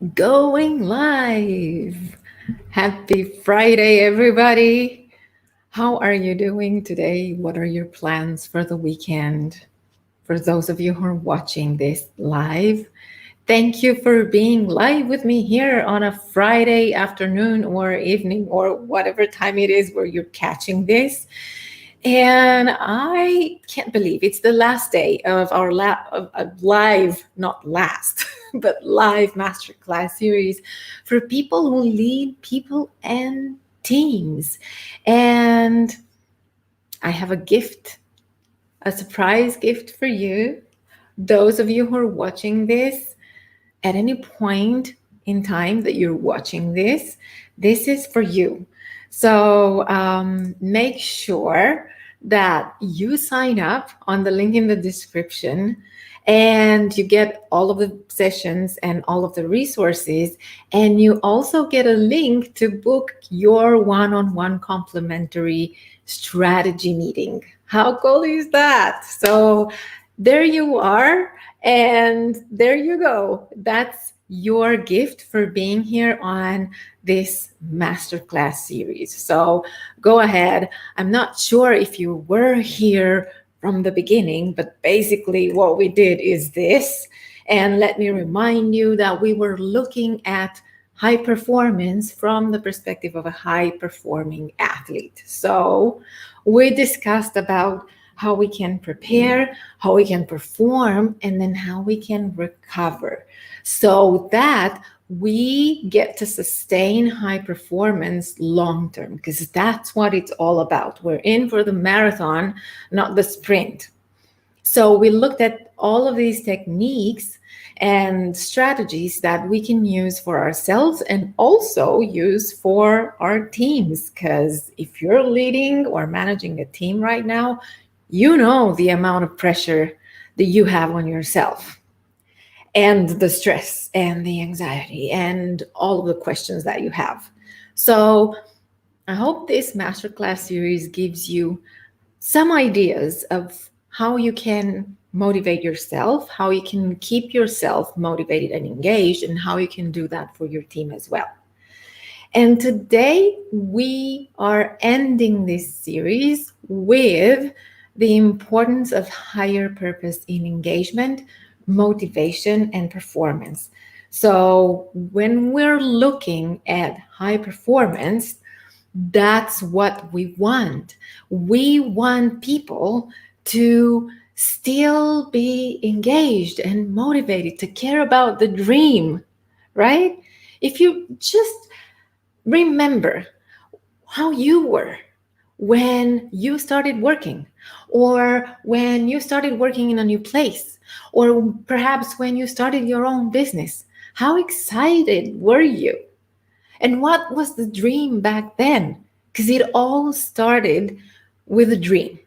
Going live. Happy Friday, everybody. How are you doing today? What are your plans for the weekend? For those of you who are watching this live, thank you for being live with me here on a Friday afternoon or evening or whatever time it is where you're catching this. And I can't believe it's the last day of our live, not last, but live masterclass series for people who lead people and teams. And I have a gift, a surprise gift for you. Those of you who are watching this at any point in time that you're watching this is for you. So make sure that you sign up on the link in the description and you get all of the sessions and all of the resources. And you also get a link to book your one-on-one complimentary strategy meeting. How cool is that? So there you are. And there you go. That's your gift for being here on this masterclass series. So go ahead. I'm not sure if you were here from the beginning, but basically what we did is this. And let me remind you that we were looking at high performance from the perspective of a high performing athlete. So we discussed about how we can prepare, how we can perform, and then how we can recover so that we get to sustain high performance long term, because that's what it's all about. We're in for the marathon, not the sprint. So we looked at all of these techniques and strategies that we can use for ourselves and also use for our teams. Because if you're leading or managing a team right now, you know the amount of pressure that you have on yourself and the stress and the anxiety and all of the questions that you have. So I hope this masterclass series gives you some ideas of how you can motivate yourself, how you can keep yourself motivated and engaged, and how you can do that for your team as well. And today we are ending this series with the importance of higher purpose in engagement, motivation, and performance. So when we're looking at high performance, that's what we want. We want people to still be engaged and motivated, to care about the dream, right? If you just remember how you were when you started working, or when you started working in a new place, or perhaps when you started your own business. How excited were you? And what was the dream back then? Because it all started with a dream.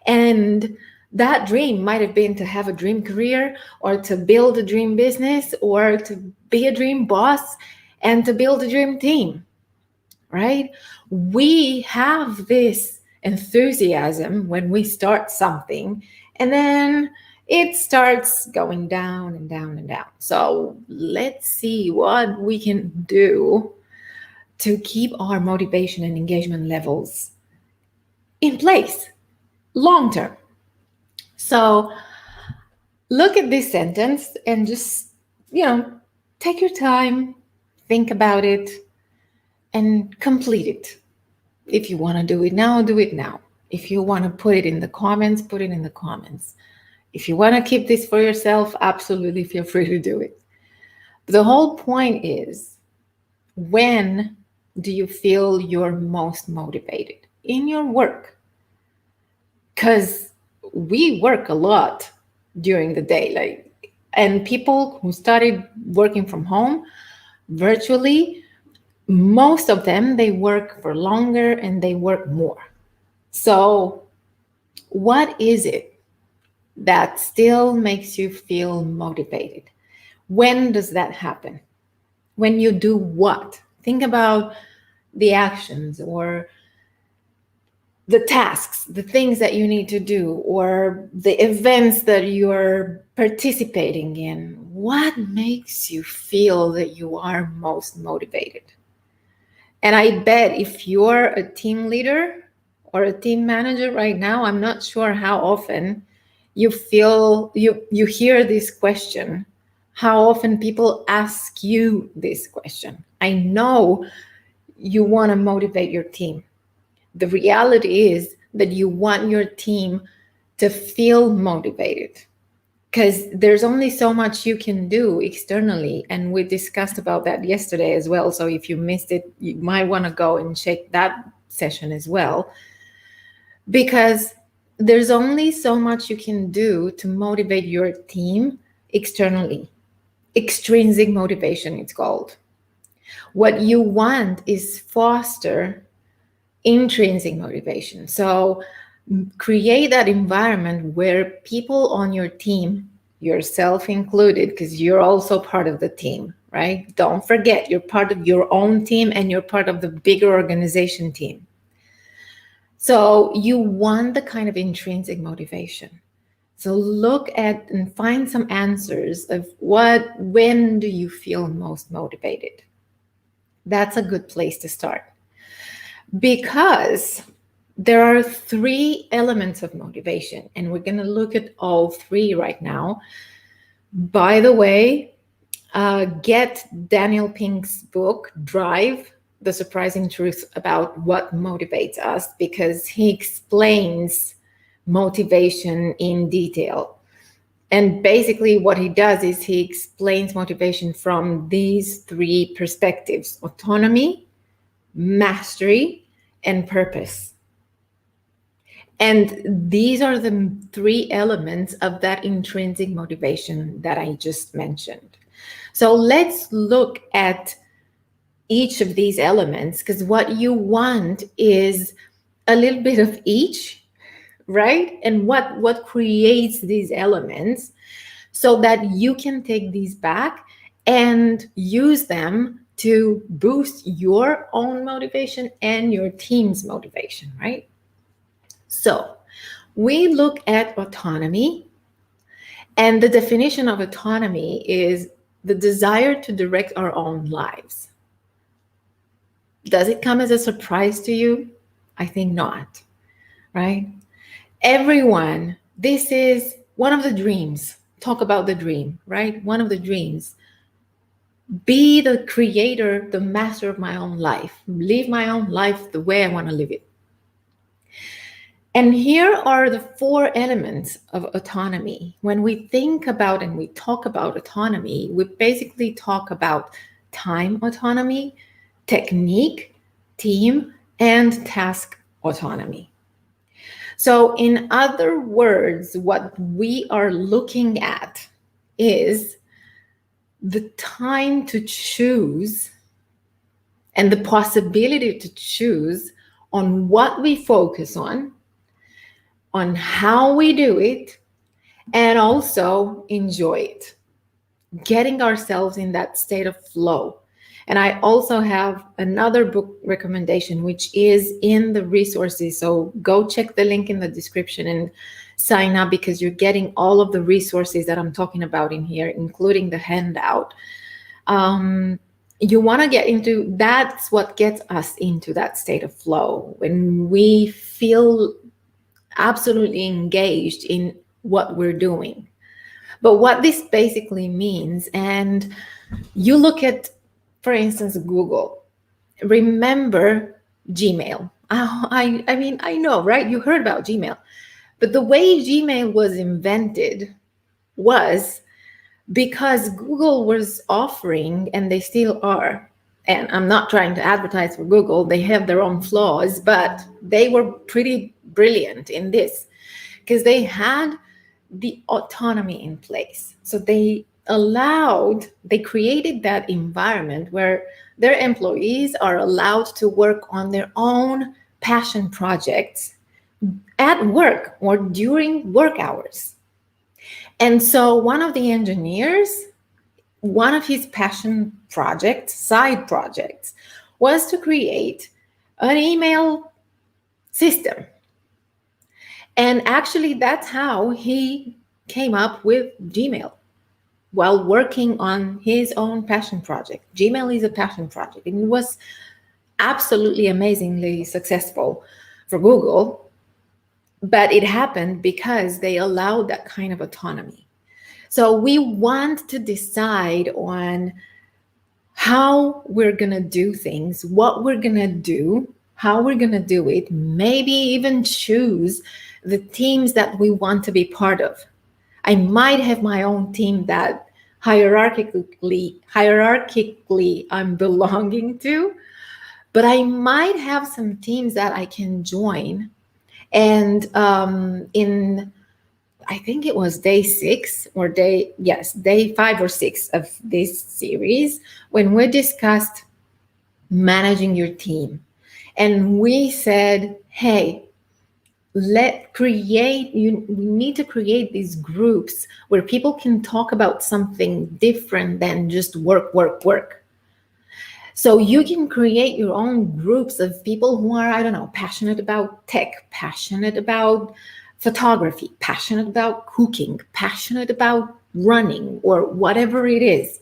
And that dream might have been to have a dream career, or to build a dream business, or to be a dream boss, and to build a dream team, right? We have this enthusiasm when we start something, and then it starts going down and down and down. So let's see what we can do to keep our motivation and engagement levels in place long term. So look at this sentence and just, take your time, think about it, and complete it. If you want to do it now, do it now. If you want to put it in the comments, put it in the comments. If you want to keep this for yourself, absolutely feel free to do it. The whole point is, when do you feel you're most motivated? In your work. Because we work a lot during the day. And people who started working from home virtually, most of them, they work for longer and they work more. So what is it that still makes you feel motivated? When does that happen? When you do what? Think about the actions or the tasks, the things that you need to do, or the events that you're participating in. what makes you feel that you are most motivated? And I bet if you're a team leader or a team manager right now, I'm not sure how often you hear this question. How often people ask you this question? I know you want to motivate your team. The reality is that you want your team to feel motivated, because there's only so much you can do externally, and we discussed about that yesterday as well. So if you missed it, you might want to go and check that session as well, because there's only so much you can do to motivate your team externally. Extrinsic motivation, it's called. What you want is foster intrinsic motivation. So create that environment where people on your team, yourself included, because you're also part of the team, right? Don't forget, you're part of your own team and you're part of the bigger organization team. So you want the kind of intrinsic motivation. So look at and find some answers of when do you feel most motivated? That's a good place to start, because there are three elements of motivation, and we're going to look at all three right now. By the way, get Daniel Pink's book, Drive, The Surprising Truth About What Motivates Us, because he explains motivation in detail. And basically what he does is he explains motivation from these three perspectives: autonomy, mastery, and purpose. And these are the three elements of that intrinsic motivation that I just mentioned. So let's look at each of these elements, because what you want is a little bit of each, right? And what creates these elements so that you can take these back and use them to boost your own motivation and your team's motivation, right? So we look at autonomy, and the definition of autonomy is the desire to direct our own lives. Does it come as a surprise to you? I think not, right? Everyone, this is one of the dreams. Talk about the dream, right? One of the dreams. Be the creator, the master of my own life. Live my own life the way I want to live it. And here are the four elements of autonomy. When we think about and we talk about autonomy, we basically talk about time autonomy, technique, team, and task autonomy. So in other words, what we are looking at is the time to choose and the possibility to choose on what we focus on how we do it, and also enjoy it, getting ourselves in that state of flow. And I also have another book recommendation, which is in the resources. So go check the link in the description and sign up, because you're getting all of the resources that I'm talking about in here, including the handout. You want to get into, that's what gets us into that state of flow, when we feel absolutely engaged in what we're doing. But what this basically means, and you look at, for instance, Google. Remember Gmail. I mean, I know, right? You heard about Gmail. But the way Gmail was invented was because Google was offering, and they still are, and I'm not trying to advertise for Google, they have their own flaws, but they were pretty brilliant in this, because they had the autonomy in place. So they created that environment where their employees are allowed to work on their own passion projects at work or during work hours. And so one of the engineers, one of his passion projects, side projects, was to create an email system. And actually, that's how he came up with Gmail. while working on his own passion project. Gmail is a passion project, and it was absolutely amazingly successful for Google, but it happened because they allowed that kind of autonomy. So we want to decide on how we're going to do things, what we're going to do, how we're going to do it, maybe even choose the teams that we want to be part of. I might have my own team that hierarchically I'm belonging to, but I might have some teams that I can join. And in I think it was day 5 or 6 of this series, when we discussed managing your team. And we said, hey, we need to create these groups where people can talk about something different than just work, work, work. So you can create your own groups of people who are, I don't know, passionate about tech, passionate about photography, passionate about cooking, passionate about running, or whatever it is.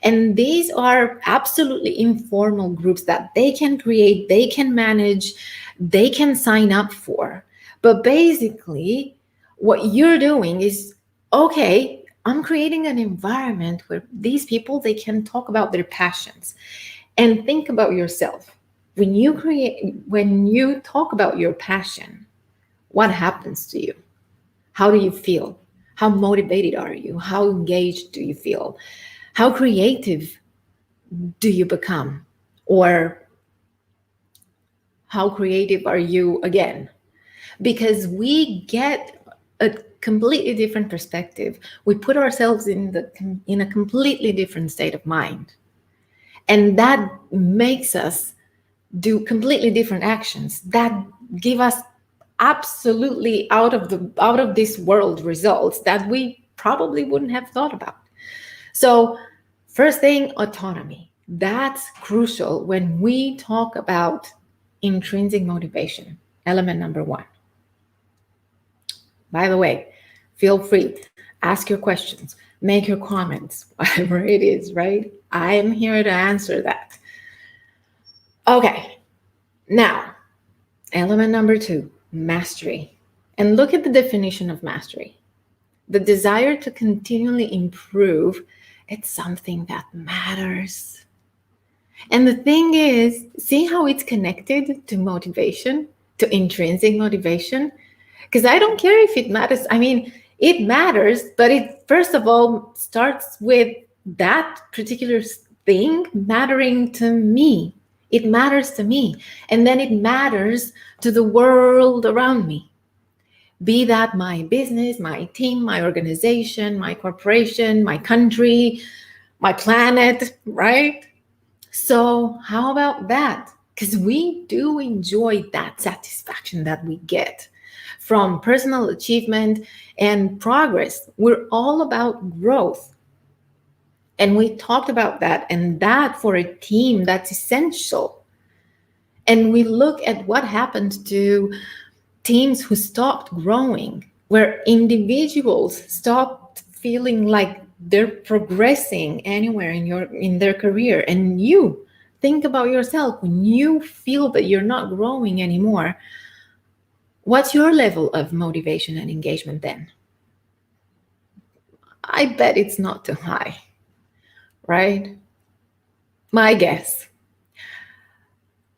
And these are absolutely informal groups that they can create, they can manage, they can sign up for. But basically, what you're doing is, okay, I'm creating an environment where these people, they can talk about their passions. And think about yourself. When you talk about your passion, what happens to you? How do you feel? How motivated are you? How engaged do you feel? How creative do you become? Or how creative are you again? Because we get a completely different perspective. We put ourselves in a completely different state of mind. And that makes us do completely different actions that give us absolutely out of this world results that we probably wouldn't have thought about. So first thing, autonomy. That's crucial when we talk about intrinsic motivation, element number 1. By the way, feel free, ask your questions, make your comments, whatever it is, right? I am here to answer that. Okay, now, element number 2, mastery. And look at the definition of mastery. The desire to continually improve, it's something that matters. And the thing is, see how it's connected to motivation, to intrinsic motivation? Because I don't care if it matters. I mean, it matters, but it first of all starts with that particular thing mattering to me. It matters to me. And then it matters to the world around me. Be that my business, my team, my organization, my corporation, my country, my planet, right? So how about that? Because we do enjoy that satisfaction that we get from personal achievement and progress. We're all about growth. And we talked about that, and that for a team, that's essential. And we look at what happened to teams who stopped growing, where individuals stopped feeling like they're progressing anywhere in their career. And you think about yourself, when you feel that you're not growing anymore, what's your level of motivation and engagement then? I bet it's not too high, right? My guess.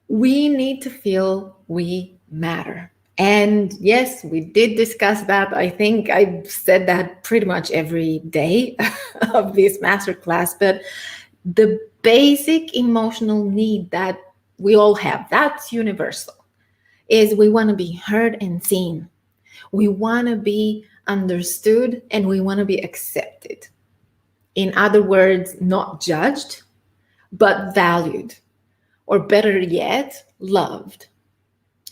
We need to feel we matter. And yes, we did discuss that. I think I said that pretty much every day of this masterclass, but the basic emotional need that we all have, that's universal, is we want to be heard and seen. We want to be understood and we want to be accepted. In other words, not judged, but valued, or better yet, loved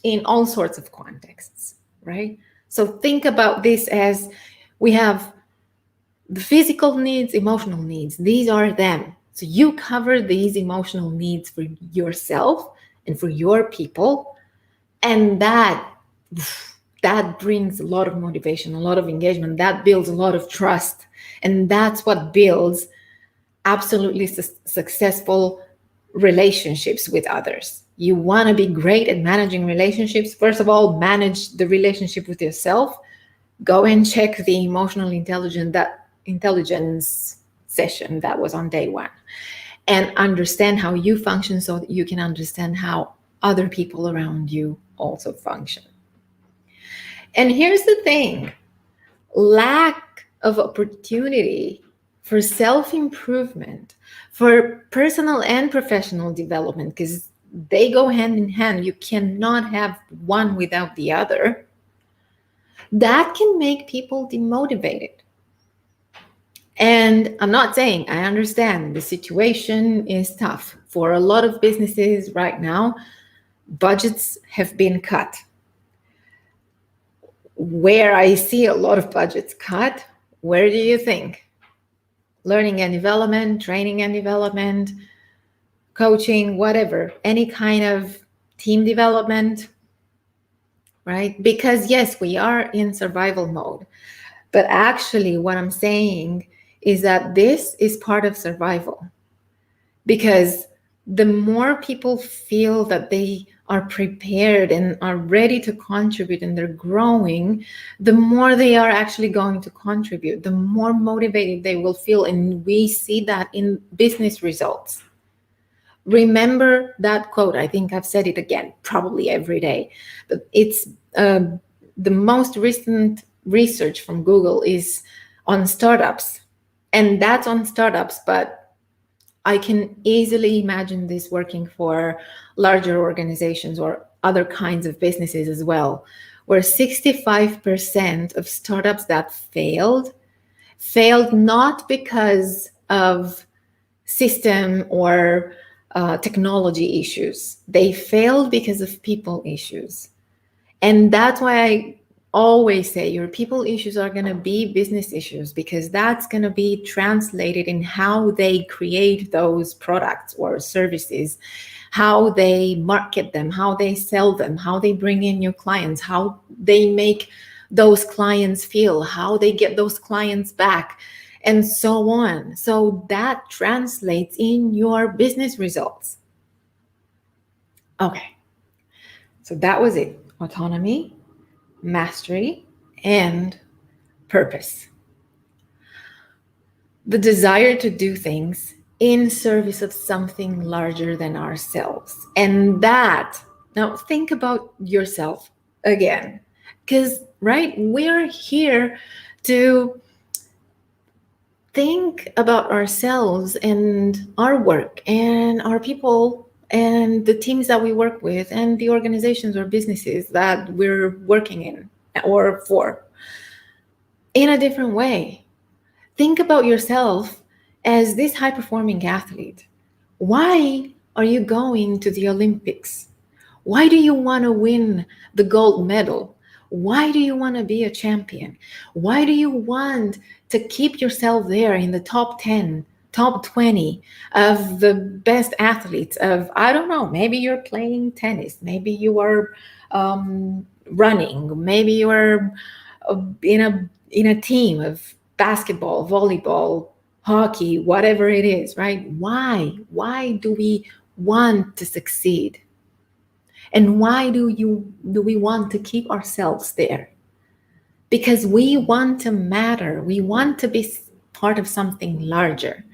in all sorts of contexts, right? So think about this as we have the physical needs, emotional needs. These are them. So you cover these emotional needs for yourself and for your people. And that brings a lot of motivation, a lot of engagement, that builds a lot of trust. And that's what builds absolutely successful relationships with others. You want to be great at managing relationships. First of all, manage the relationship with yourself. Go and check the emotional intelligence session that was on day one, and understand how you function so that you can understand how other people around you also function. And here's the thing: lack of opportunity for self-improvement, for personal and professional development, because they go hand in hand. You cannot have one without the other. That can make people demotivated. And I'm not saying, I understand the situation is tough for a lot of businesses right now. Budgets have been cut. Where I see a lot of budgets cut, where do you think? Learning and development, training and development, coaching, whatever, any kind of team development, right? Because yes, we are in survival mode. But actually, what I'm saying is that this is part of survival. Because the more people feel that they are prepared and are ready to contribute and they're growing, the more they are actually going to contribute, the more motivated they will feel. And we see that in business results. Remember that quote. I think I've said it again, probably every day. But it's the most recent research from Google is on startups. And that's on startups, but I can easily imagine this working for larger organizations or other kinds of businesses as well, where 65% of startups that failed not because of system or technology issues. They failed because of people issues. And that's why I always say your people issues are going to be business issues, because that's going to be translated in how they create those products or services, how they market them, how they sell them, how they bring in new clients, how they make those clients feel, how they get those clients back, and so on. So that translates in your business results. Okay, so that was it. Autonomy, mastery, and purpose. The desire to do things in service of something larger than ourselves. And that, now think about yourself again, because, right, we're here to think about ourselves and our work and our people and the teams that we work with and the organizations or businesses that we're working in or for in a different way. Think about yourself as this high-performing athlete. Why are you going to the Olympics? Why do you want to win the gold medal? Why do you want to be a champion? Why do you want to keep yourself there in the top 10, top 20 of the best athletes of, I don't know, maybe you're playing tennis, maybe you are running, maybe you are in a team of basketball, volleyball, hockey, whatever it is, right? Why do we want to succeed? And why do we want to keep ourselves there? Because we want to matter. We want to be part of something larger.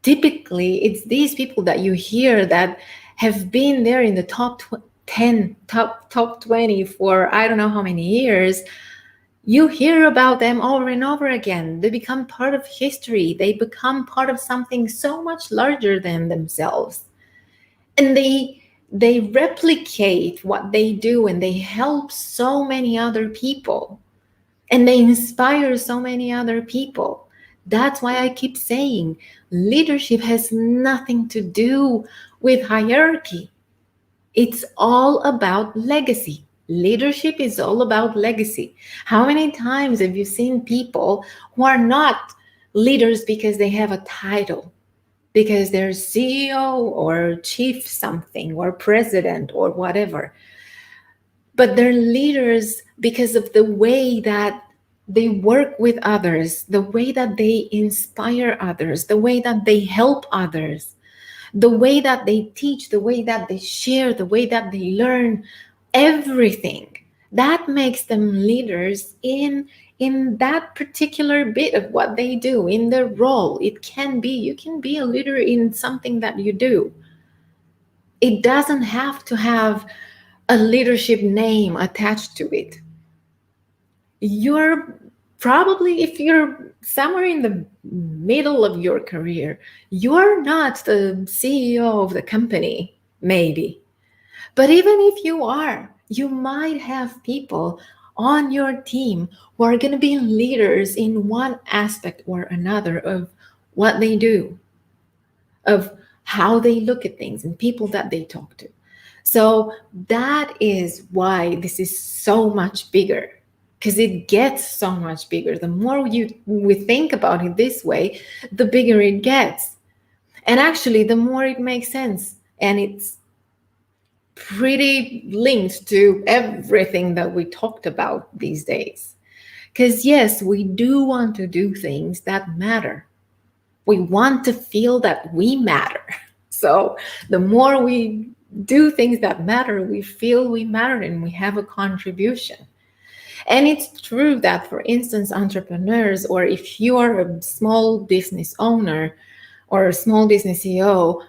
Typically, it's these people that you hear that have been there in the top 10, top 20 for I don't know how many years. You hear about them over and over again. They become part of history. They become part of something so much larger than themselves. And they replicate what they do, and they help so many other people, and they inspire so many other people. That's why I keep saying leadership has nothing to do with hierarchy. It's all about legacy. Leadership is all about legacy. How many times have you seen people who are not leaders because they have a title, because they're CEO or chief something or president or whatever, but they're leaders because of the way that they work with others, the way that they inspire others, the way that they help others, the way that they teach, the way that they share, the way that they learn, everything that makes them leaders in that particular bit of what they do, in their role. It can be, you can be a leader in something that you do. It doesn't have to have a leadership name attached to it. You're probably, if you're somewhere in the middle of your career, you're not the CEO of the company, maybe. But even if you are, you might have people on your team who are going to be leaders in one aspect or another of what they do, of how they look at things and people that they talk to. So that is why this is so much bigger, because it gets so much bigger. The more we think about it this way, the bigger it gets. And actually, the more it makes sense. And it's pretty linked to everything that we talked about these days. Because yes, we do want to do things that matter. We want to feel that we matter. So the more we do things that matter, we feel we matter and we have a contribution. And it's true that, for instance, entrepreneurs, or if you are a small business owner or a small business CEO,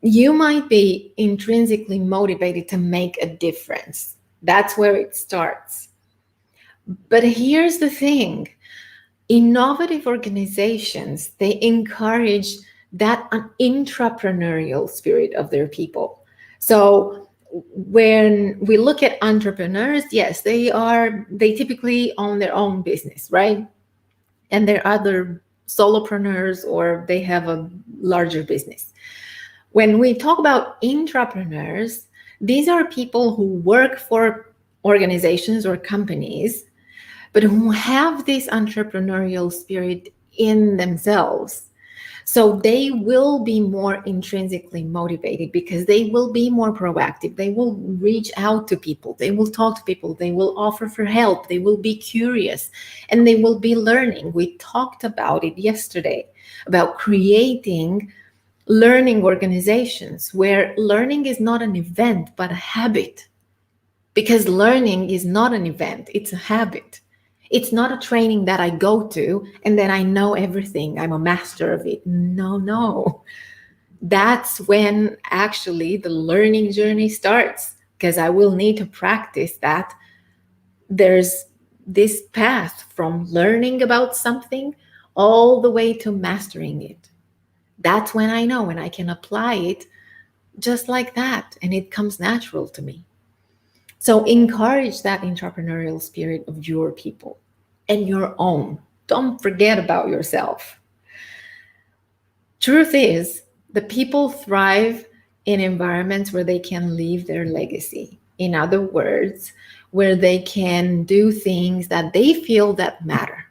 you might be intrinsically motivated to make a difference. That's where it starts. But here's the thing. Innovative organizations, they encourage that intrapreneurial spirit of their people. So when we look at entrepreneurs, yes, they typically own their own business, right? And they're other solopreneurs, or they have a larger business. When we talk about intrapreneurs, these are people who work for organizations or companies, but who have this entrepreneurial spirit in themselves. So they will be more intrinsically motivated because they will be more proactive. They will reach out to people. They will talk to people. They will offer for help. They will be curious, and they will be learning. We talked about it yesterday, about creating learning organizations where learning is not an event, but a habit. Because learning is not an event, it's a habit. It's not a training that I go to and then I know everything, I'm a master of it. No, no. That's when actually the learning journey starts, because I will need to practice that. There's this path from learning about something all the way to mastering it. That's when I know, when I can apply it just like that, and it comes natural to me. So encourage that entrepreneurial spirit of your people and your own. Don't forget about yourself. Truth is, the people thrive in environments where they can leave their legacy. In other words, where they can do things that they feel that matter,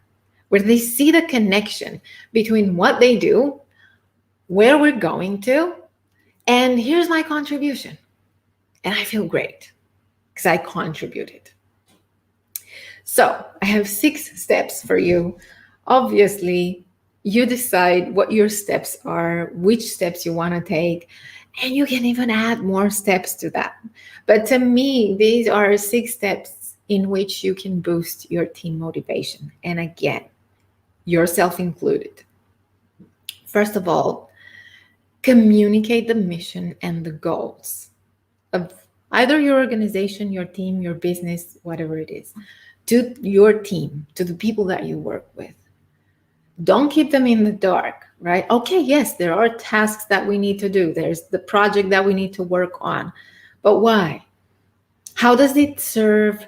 where they see the connection between what they do, where we're going to, and here's my contribution. And I feel great because I contributed. So I have 6 steps for you. Obviously, you decide what your steps are, which steps you want to take, and you can even add more steps to that. But to me, these are 6 steps in which you can boost your team motivation. And again, yourself included. First of all, communicate the mission and the goals of either your organization, your team, your business, whatever it is, to your team, to the people that you work with. Don't keep them in the dark, right? Okay, yes, there are tasks that we need to do. There's the project that we need to work on. But why? How does it serve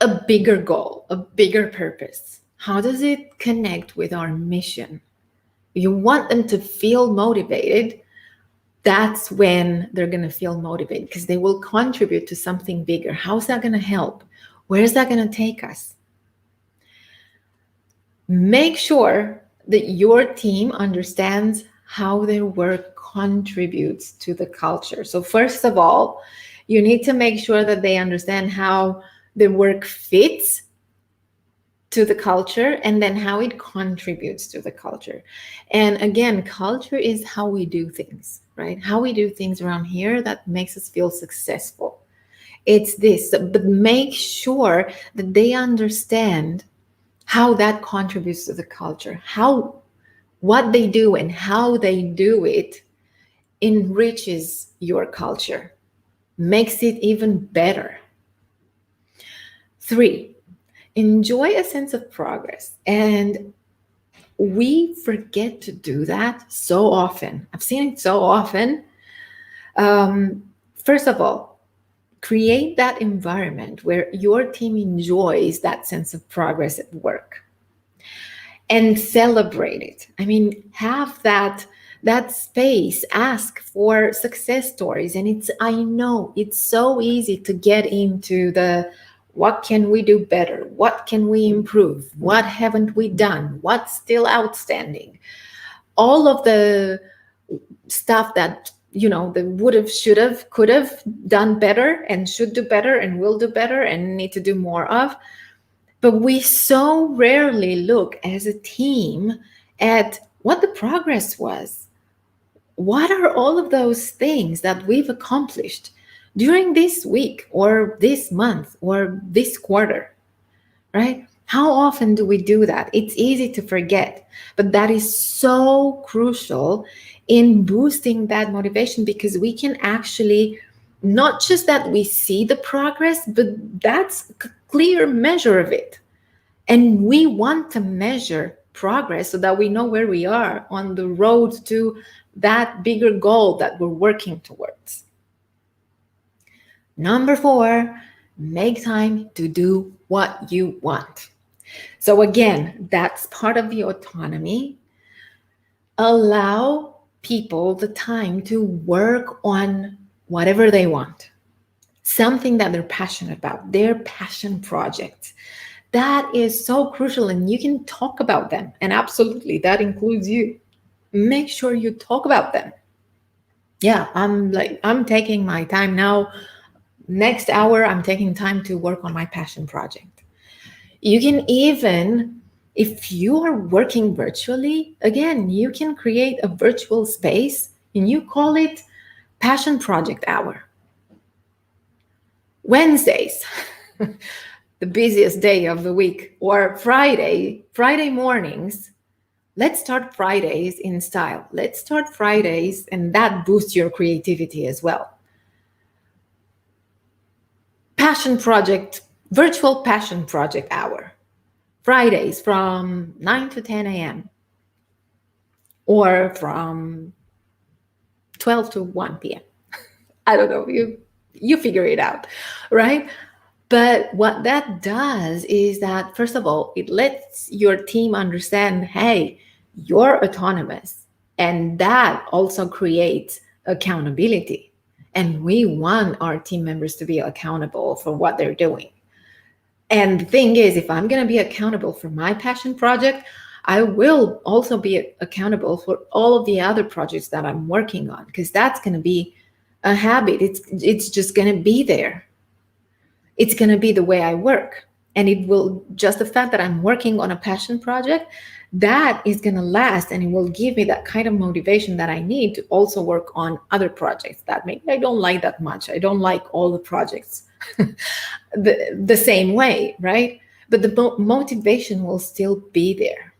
a bigger goal, a bigger purpose? How does it connect with our mission? You want them to feel motivated. That's when they're going to feel motivated, because they will contribute to something bigger. How's that going to help? Where's that going to take us? Make sure that your team understands how their work contributes to the culture. So first of all, You need to make sure that they understand how the work fits to the culture and then how it contributes to the culture. And again, culture is how we do things, right? How we do things around here that makes us feel successful. It's this, but make sure that they understand how that contributes to the culture, how what they do and how they do it enriches your culture, makes it even better. 3, enjoy a sense of progress. And we forget to do that so often. I've seen it so often. First of all, create that environment where your team enjoys that sense of progress at work and celebrate it. I mean, have that space, ask for success stories. And I know it's so easy to get into the what can we do better? What can we improve? What haven't we done? What's still outstanding? All of the stuff that the would have, should have, could have done better and should do better and will do better and need to do more of. But we so rarely look as a team at what the progress was. What are all of those things that we've accomplished during this week or this month or this quarter, right? How often do we do that? It's easy to forget, but that is so crucial in boosting that motivation, because we can actually, not just that we see the progress, but that's a clear measure of it. And we want to measure progress so that we know where we are on the road to that bigger goal that we're working towards. Number 4, make time to do what you want. So again, that's part of the autonomy. Allow people the time to work on whatever they want, something that they're passionate about, their passion projects. That is so crucial, and you can talk about them. And absolutely, that includes you. Make sure you talk about them. Yeah, I'm taking my time now. Next hour, I'm taking time to work on my passion project. You can even, if you are working virtually, again, you can create a virtual space and you call it Passion Project Hour. Wednesdays, the busiest day of the week, or Friday mornings. Let's start Fridays in style. Let's start Fridays, and that boosts your creativity as well. Passion project, virtual passion project hour. Fridays from 9 to 10 a.m. or from 12 to 1 p.m. I don't know, you figure it out, right? But what that does is that, first of all, it lets your team understand, hey, you're autonomous. And that also creates accountability. And we want our team members to be accountable for what they're doing. And the thing is, if I'm going to be accountable for my passion project, I will also be accountable for all of the other projects that I'm working on, because that's going to be a habit. It's just going to be there. It's going to be the way I work. And it will, just the fact that I'm working on a passion project, that is going to last, and it will give me that kind of motivation that I need to also work on other projects that maybe I don't like that much. I don't like all the projects the same way, right? But the motivation will still be there.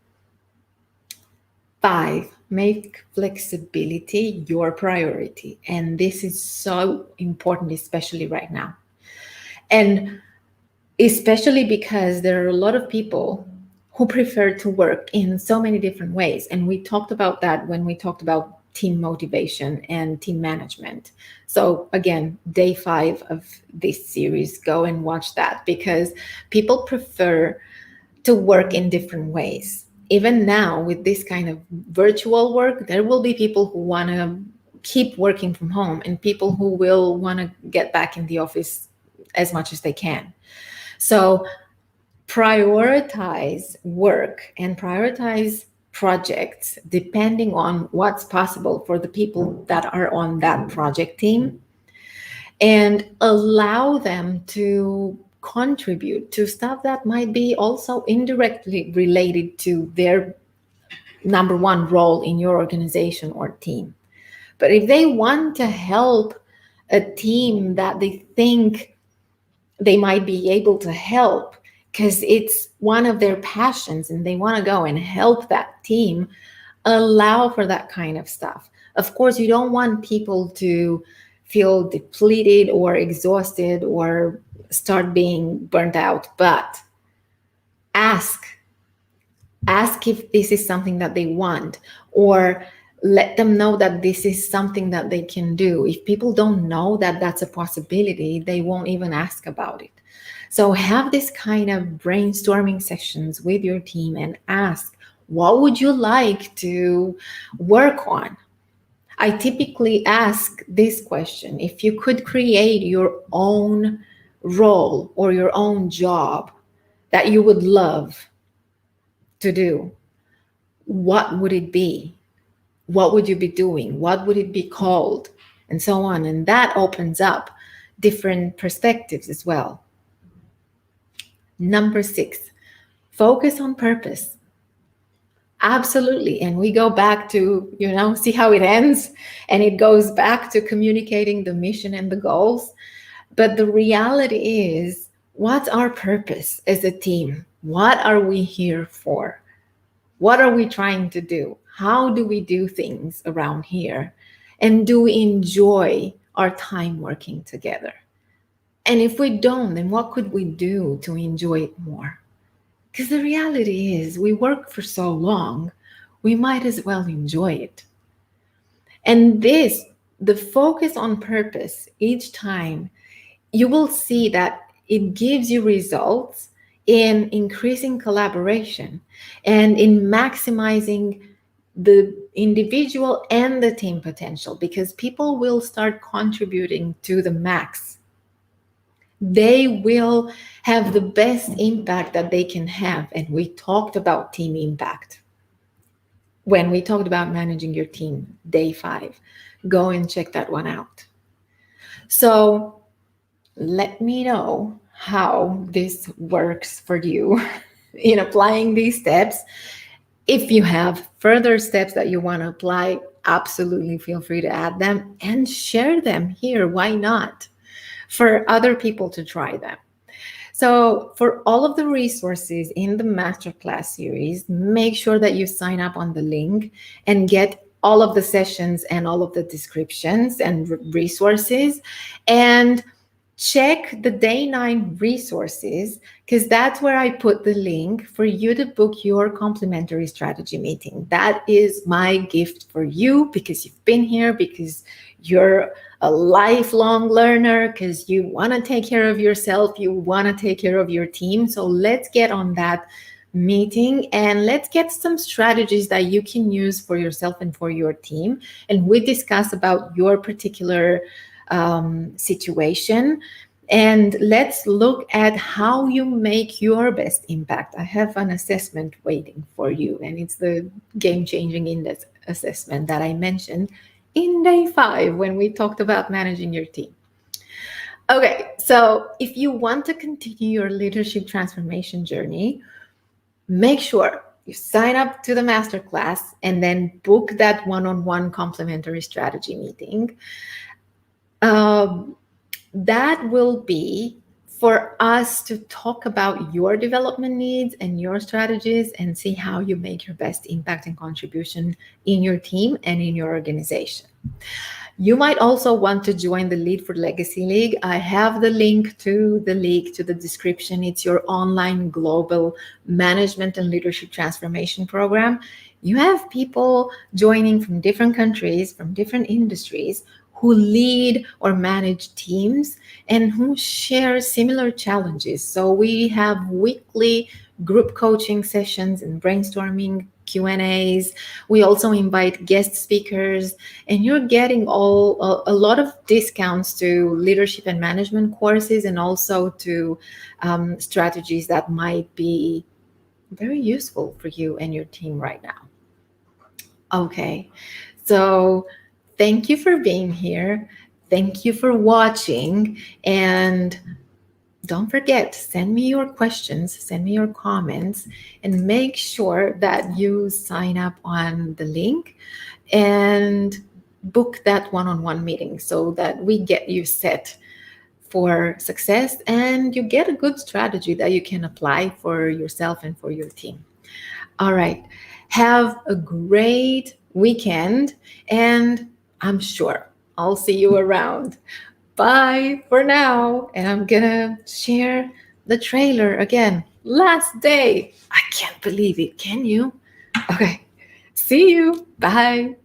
5, make flexibility your priority. And this is so important, especially right now. And especially because there are a lot of people who prefer to work in so many different ways. And we talked about that when we talked about team motivation and team management. So again, day 5 of this series, go and watch that, because people prefer to work in different ways. Even now with this kind of virtual work, there will be people who want to keep working from home and people who will want to get back in the office as much as they can. So prioritize work and prioritize projects depending on what's possible for the people that are on that project team. and allow them to contribute to stuff that might be also indirectly related to their number one role in your organization or team. But if they want to help a team that they think they might be able to help because it's one of their passions and they want to go and help that team, allow for that kind of stuff. Of course, you don't want people to feel depleted or exhausted or start being burnt out, but ask ask if this is something that they want, or let them know that this is something that they can do. If people don't know that that's a possibility, they won't even ask about it. So have this kind of brainstorming sessions with your team and ask, what would you like to work on? I typically ask this question: if you could create your own role or your own job that you would love to do, what would it be? What would you be doing? What would it be called? And so on. And that opens up different perspectives as well. Number 6, focus on purpose. Absolutely. And we go back to, see how it ends. And it goes back to communicating the mission and the goals. But the reality is, what's our purpose as a team? What are we here for? What are we trying to do? How do we do things around here? And do we enjoy our time working together? And if we don't, then what could we do to enjoy it more? Because the reality is, we work for so long, we might as well enjoy it. And the focus on purpose, each time, you will see that it gives you results in increasing collaboration and in maximizing the individual and the team potential, because people will start contributing to the max. They will have the best impact that they can have. And we talked about team impact when we talked about managing your team, day 5. Go and check that one out. So let me know how this works for you in applying these steps. If you have further steps that you want to apply, absolutely feel free to add them and share them here. Why not? For other people to try them. So for all of the resources in the Masterclass series, make sure that you sign up on the link and get all of the sessions and all of the descriptions and resources. And check the day 9 resources, because that's where I put the link for you to book your complimentary strategy meeting. That is my gift for you, because you've been here, because you're a lifelong learner, because you want to take care of yourself, you want to take care of your team. So let's get on that meeting and let's get some strategies that you can use for yourself and for your team. And we discuss about your particular situation, and let's look at how you make your best impact. I have an assessment waiting for you, and it's the game-changing index assessment that I mentioned in day 5 when we talked about managing your team. Okay, so if you want to continue your leadership transformation journey, make sure you sign up to the masterclass and then book that one-on-one complimentary strategy meeting. That will be for us to talk about your development needs and your strategies and see how you make your best impact and contribution in your team and in your organization. You might also want to join the Lead for Legacy League. I have the link to the league to the description. It's your online global management and leadership transformation program. You have people joining from different countries, from different industries, who lead or manage teams and who share similar challenges. So we have weekly group coaching sessions and brainstorming Q&As. We also invite guest speakers, and you're getting a lot of discounts to leadership and management courses, and also to strategies that might be very useful for you and your team right now. Okay, so thank you for being here. Thank you for watching. And don't forget, send me your questions, send me your comments, and make sure that you sign up on the link and book that one-on-one meeting so that we get you set for success and you get a good strategy that you can apply for yourself and for your team. All right. Have a great weekend, and I'm sure I'll see you around. Bye for now. And I'm gonna share the trailer again. Last day. I can't believe it. Can you? Okay. See you. Bye.